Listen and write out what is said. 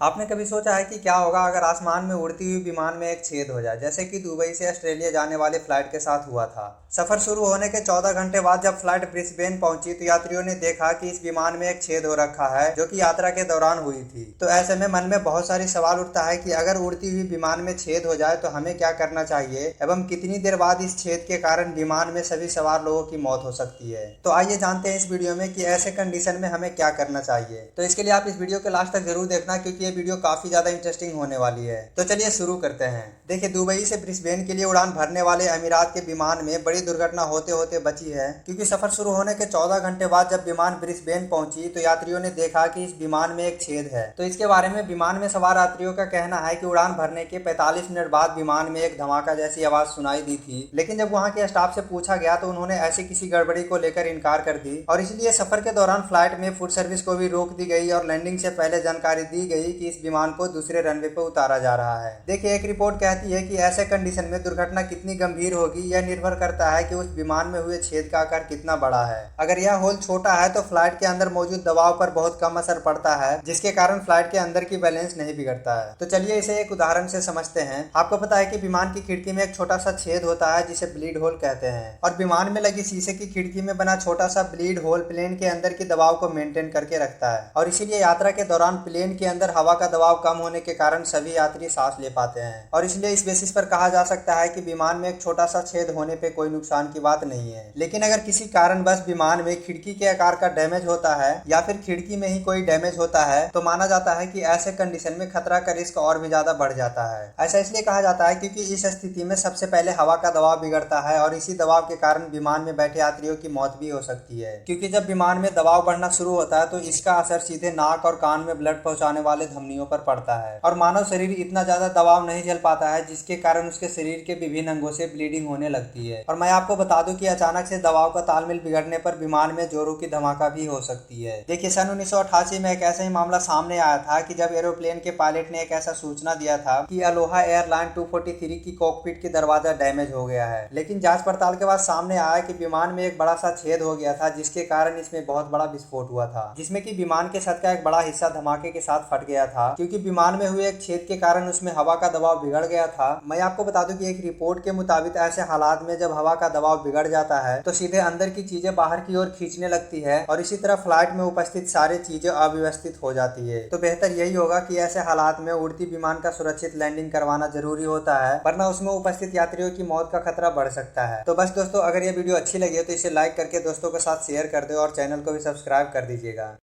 आपने कभी सोचा है कि क्या होगा अगर आसमान में उड़ती हुई विमान में एक छेद हो जाए, जैसे कि दुबई से ऑस्ट्रेलिया जाने वाली फ्लाइट के साथ हुआ था। सफर शुरू होने के 14 घंटे बाद जब फ्लाइट ब्रिस्बेन पहुंची तो यात्रियों ने देखा कि इस विमान में एक छेद हो रखा है, जो कि यात्रा के दौरान हुई थी। तो ऐसे में मन में बहुत सारी सवाल उठता है कि अगर उड़ती हुई विमान में छेद हो जाए तो हमें क्या करना चाहिए एवं कितनी देर बाद इस छेद के कारण विमान में सभी सवार लोगों की मौत हो सकती है। तो आइए जानते हैं इस वीडियो में कि ऐसे कंडीशन में हमें क्या करना चाहिए। तो इसके लिए आप इस वीडियो के लास्ट तक जरूर देखना, क्योंकि ये वीडियो काफी ज्यादा इंटरेस्टिंग होने वाली है। तो चलिए शुरू करते हैं। देखिए, दुबई से ब्रिस्बेन के लिए उड़ान भरने वाले अमीरात के विमान में बड़ी दुर्घटना होते होते बची है, क्योंकि सफर शुरू होने के 14 घंटे बाद जब विमान ब्रिस्बेन पहुंची तो यात्रियों ने देखा कि इस विमान में एक छेद है। तो इसके बारे में विमान में सवार यात्रियों का कहना है कि उड़ान भरने के 45 मिनट बाद विमान में एक धमाका जैसी आवाज सुनाई दी थी, लेकिन जब वहां के स्टाफ से पूछा गया तो उन्होंने ऐसी किसी गड़बड़ी को लेकर इनकार कर दी, और इसलिए सफर के दौरान फ्लाइट में फूड सर्विस को भी रोक दी गई और लैंडिंग से पहले जानकारी दी गई कि इस विमान को दूसरे रनवे पर उतारा जा रहा है। देखिए, एक रिपोर्ट कहती है कि ऐसे कंडीशन में दुर्घटना कितनी गंभीर होगी यह निर्भर करता है कि उस विमान में हुए छेद का आकार कितना बड़ा है। अगर यह होल छोटा है तो फ्लाइट के अंदर मौजूद दबाव पर बहुत कम असर पड़ता है, जिसके कारण फ्लाइट के अंदर की बैलेंस नहीं बिगड़ता है। तो चलिए इसे एक उदाहरण से समझते हैं। आपको पता है कि विमान की खिड़की में एक छोटा सा छेद होता है जिसे ब्लीड होल कहते हैं, और विमान में लगी शीशे की खिड़की में बना छोटा सा ब्लीड होल प्लेन के अंदर की दबाव को मेंटेन करके रखता है, और इसीलिए यात्रा के दौरान प्लेन के अंदर हवा का दबाव कम होने के कारण सभी यात्री सांस ले पाते हैं। और इसलिए इस बेसिस पर कहा जा सकता है कि विमान में एक छोटा सा छेद होने पे कोई नुकसान की बात नहीं है। लेकिन अगर किसी कारणवश विमान में खिड़की के आकार का डैमेज होता है या फिर खिड़की में ही कोई डैमेज होता है तो माना जाता है कि ऐसे कंडीशन में खतरा का रिस्क और भी ज्यादा बढ़ जाता है। ऐसा इसलिए कहा जाता है क्योंकि इस स्थिति में सबसे पहले हवा का दबाव बिगड़ता है, और इसी दबाव के कारण विमान में बैठे यात्रियों की मौत भी हो सकती है। क्योंकि जब विमान में दबाव बढ़ना शुरू होता है तो इसका असर सीधे नाक और कान में ब्लड पहुंचाने वाले धमनियों पर पड़ता है, और मानव शरीर इतना ज्यादा दबाव नहीं झेल पाता है, जिसके कारण उसके शरीर के विभिन्न अंगों से ब्लीडिंग होने लगती है। और मैं आपको बता दूं कि अचानक से दबाव का तालमेल बिगड़ने पर विमान में जोरों की धमाका भी हो सकती है। देखिए, सन 1988 में एक ऐसा ही मामला सामने आया था कि जब एरोप्लेन के पायलट ने एक ऐसा सूचना दिया था कि अलोहा एयरलाइन 243 की कॉकपिट की दरवाजा डैमेज हो गया है, लेकिन जांच पड़ताल के बाद सामने आया कि विमान में एक बड़ा सा छेद हो गया था, जिसके कारण इसमें बहुत बड़ा विस्फोट हुआ था, जिसमें कि विमान के छत का एक बड़ा हिस्सा धमाके के साथ फट गया था। क्योंकि विमान में हुए एक छेद के कारण उसमें हवा का दबाव बिगड़ गया था। मैं आपको बता दूं कि एक रिपोर्ट के मुताबिक ऐसे हालात में जब हवा का दबाव बिगड़ जाता है तो सीधे अंदर की चीजें बाहर की ओर खींचने लगती है, और इसी तरह फ्लाइट में उपस्थित सारी चीजें अव्यवस्थित हो जाती है। तो बेहतर यही होगा कि ऐसे हालात में उड़ती विमान का सुरक्षित लैंडिंग करवाना जरूरी होता है, वरना उसमें उपस्थित यात्रियों की मौत का खतरा बढ़ सकता है। तो बस दोस्तों, अगर ये वीडियो अच्छी लगी है तो इसे लाइक करके दोस्तों के साथ शेयर कर दो और चैनल को भी सब्सक्राइब कर दीजिएगा।